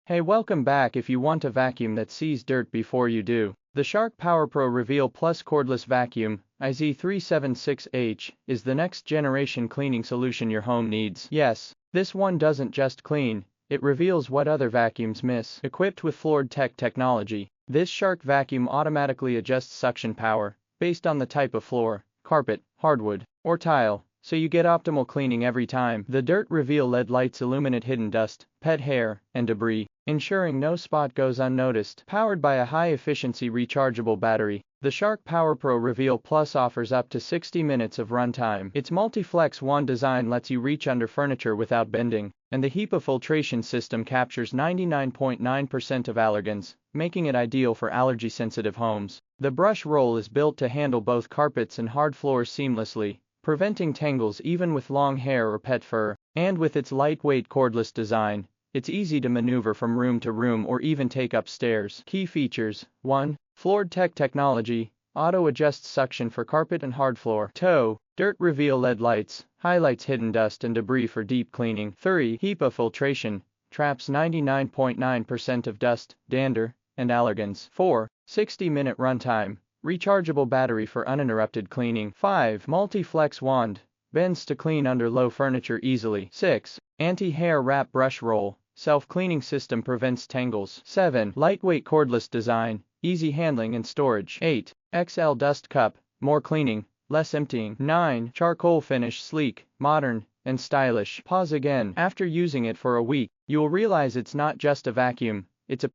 Hey, welcome back. If you want a vacuum that sees dirt before you do, the Shark PowerPro Reveal Plus Cordless Vacuum, IZ376H, is the next generation cleaning solution your home needs. Yes, this one doesn't just clean, it reveals what other vacuums miss. Equipped with FloorDetect technology, this Shark vacuum automatically adjusts suction power, based on the type of floor, carpet, hardwood, or tile, so you get optimal cleaning every time. The Dirt-Reveal LED lights illuminate hidden dust, pet hair, and debris, ensuring no spot goes unnoticed. Powered by a high-efficiency rechargeable battery, the Shark PowerPro Reveal Plus offers up to 60 minutes of runtime. Its multi-flex wand design lets you reach under furniture without bending, and the HEPA Filtration System captures 99.9% of allergens, making it ideal for allergy-sensitive homes. The brush roll is built to handle both carpets and hard floors seamlessly, preventing tangles even with long hair or pet fur. And with its lightweight cordless design, it's easy to maneuver from room to room or even take upstairs. Key features: 1. FloorDetect Technology, auto-adjusts suction for carpet and hard floor. 2. Dirt-Reveal LED lights, highlights hidden dust and debris for deep cleaning. 3. HEPA Filtration, traps 99.9% of dust, dander, and allergens. 4. 60-minute runtime, rechargeable battery for uninterrupted cleaning. 5. Multi-flex wand, bends to clean under low furniture easily. 6. Anti-hair wrap brush roll, self-cleaning system prevents tangles. 7. Lightweight cordless design, easy handling and storage. 8. XL dust cup, more cleaning, less emptying. 9. Charcoal finish, sleek, modern, and stylish. Pause again. After using it for a week, you'll realize it's not just a vacuum, it's a